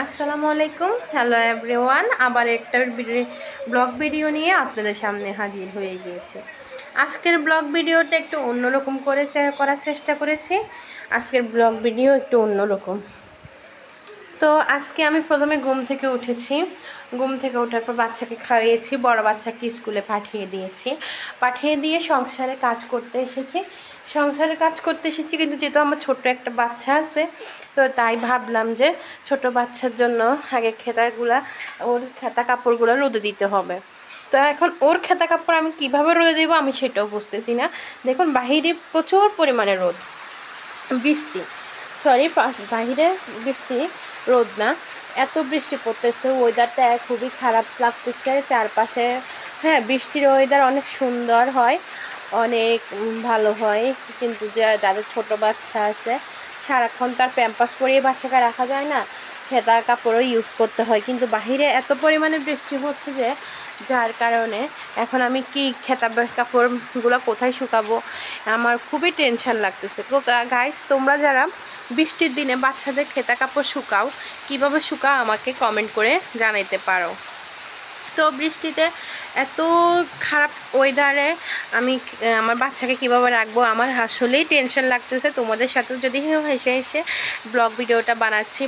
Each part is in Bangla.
আসসালামু আলাইকুম, হ্যালো এভরিওয়ান। আবার একটা ব্লগ ভিডিও নিয়ে আপনাদের সামনে হাজির হয়ে গিয়েছে। আজকের ব্লগ ভিডিওটা একটু অন্যরকম করার চেষ্টা করেছি। আজকের ব্লগ ভিডিও একটু অন্যরকম। তো আজকে আমি প্রথমে ঘুম থেকে উঠেছি। ঘুম থেকে ওঠার পর বাচ্চাকে খাইয়েছি, বড় বাচ্চাকে স্কুলে পাঠিয়ে দিয়েছি। পাঠিয়ে দিয়ে সংসারে কাজ করতে এসেছি। কিন্তু যেহেতু আমার ছোট্ট একটা বাচ্চা আছে, তো তাই ভাবলাম যে ছোট বাচ্চার জন্য আগে ওর খেতা কাপড়গুলো রোদে দিতে হবে। তো এখন ওর খেতা কাপড় আমি কীভাবে রোদে দেবো আমি সেটাও বুঝতেছি না। দেখুন বাহিরে প্রচুর পরিমাণে রোদ, বৃষ্টি, বাহিরে বৃষ্টি, রোদ না, এত বৃষ্টি পড়তেছে। ওয়েদারটা খুবই খারাপ লাগতেছে চারপাশে। হ্যাঁ, বৃষ্টির ওয়েদার অনেক সুন্দর হয়, অনেক ভালো হয়, কিন্তু যাদের ছোট বাচ্চা আছে সারাক্ষণ তার প্যাম্পাস পরিয়ে বাচ্চাকে রাখা যায় না, খেতা কাপড়ও ইউজ করতে হয়। কিন্তু বাহিরে এত পরিমাণে বৃষ্টি হচ্ছে যে যার কারণে এখন আমি কি খেতা কাপড়গুলো কোথায় শুকাবো, আমার খুবই টেনশন লাগতেছে। তো গাইস, তোমরা যারা বৃষ্টির দিনে বাচ্চাদের খেতা কাপড় শুকাও, কীভাবে শুকাও আমাকে কমেন্ট করে জানাইতে পারো। তো বৃষ্টিতে এত খারাপ ওয়েদারে আমি আমার বাচ্চাকে কীভাবে রাখবো, আমার আসলেই টেনশন লাগতেছে। তোমাদের সাথেও যদি হেসে হেসে ব্লগ ভিডিওটা বানাচ্ছি,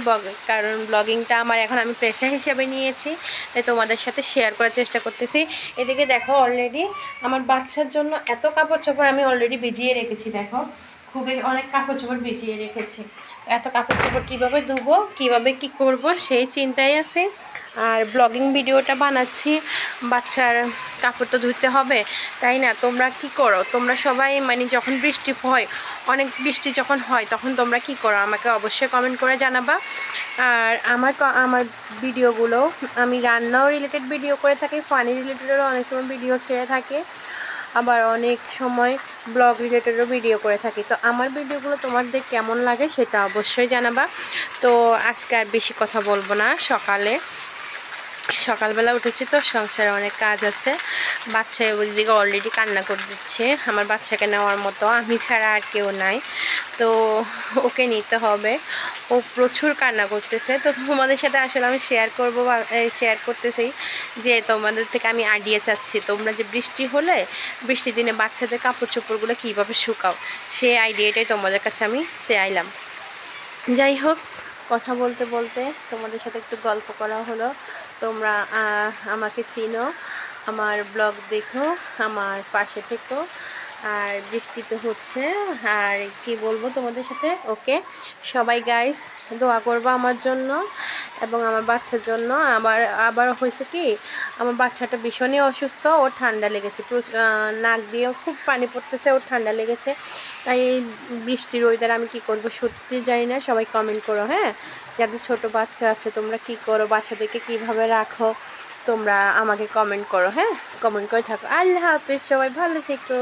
কারণ ব্লগিংটা আমার এখন আমি পেশা হিসেবে নিয়েছি, তাই তোমাদের সাথে শেয়ার করার চেষ্টা করতেছি। এদিকে দেখো, অলরেডি আমার বাচ্চার জন্য এত কাপড় চোপড় আমি অলরেডি ভিজিয়ে রেখেছি। দেখো, খুবই অনেক কাপড় চোপড় ভিজিয়ে রেখেছি। এত কাপড় চোপড় কীভাবে ধুবো, কীভাবে কি করব সেই চিন্তায় আছে। আর ব্লগিং ভিডিওটা বানাচ্ছি, বাচ্চার কাপড় তো ধুতে হবে, তাই না? তোমরা কি করো? তোমরা সবাই যখন বৃষ্টি হয়, অনেক বৃষ্টি যখন হয়, তখন তোমরা কি করো আমাকে অবশ্যই কমেন্ট করে জানাবা। আর আমার ভিডিওগুলো আমি রান্নাও রিলেটেড ভিডিও করে থাকি, ফানি রিলেটেডও অনেক সময় ভিডিও ছেড়ে থাকি, আবার অনেক সময় ব্লগ রিলেটেডও ভিডিও করে থাকি। তো আমার ভিডিওগুলো তোমাদের কেমন লাগে সেটা অবশ্যই জানাবা। তো আজকে আর বেশি কথা বলবো না। সকালবেলা উঠেছি, তো সংসারে অনেক কাজ আছে। বাচ্চা ওইদিকে অলরেডি কান্না করে দিচ্ছে, আমার বাচ্চাকে নেওয়ার মতো আমি ছাড়া আর কেউ নাই, তো ওকে নিতে হবে। ও প্রচুর কান্না করতেছে। তো তোমাদের সাথে আসলে আমি শেয়ার করতেছি যে তোমাদের থেকে আমি আইডিয়া চাচ্ছি, তোমরা যে বৃষ্টির দিনে বাচ্চাদের কাপড় চোপড়গুলো কীভাবে শুকাও, সেই আইডিয়াটাই তোমাদের কাছে আমি চাইলাম। যাই হোক, কথা বলতে বলতে তোমাদের সাথে একটু গল্প করা হলো। তোমরা আমাকে চিনো, আমার ব্লগ দেখো, আমার পাশে থেকো। আর বৃষ্টি তো হচ্ছে, আর কি বলবো তোমাদের সাথে। ওকে সবাই গাইস, দোয়া করবো আমার জন্য এবং আমার বাচ্চার জন্য। আবার হয়েছে কি, আমার বাচ্চাটা ভীষণই অসুস্থ, ওর ঠান্ডা লেগেছে, নাক দিয়েও খুব পানি পড়তেছে, ওর ঠান্ডা লেগেছে। তাই এই বৃষ্টির ওয়েদার আমি কি করব সত্যি জানি না। সবাই কমেন্ট করো, হ্যাঁ, যাদের ছোট বাচ্চা আছে তোমরা কি করো, বাচ্চাদেরকে কিভাবে রাখো, তোমরা আমাকে কমেন্ট করো, হ্যাঁ, কমেন্ট করে থাকো। আল্লাহ হাফেজ, সবাই ভালো থেকো।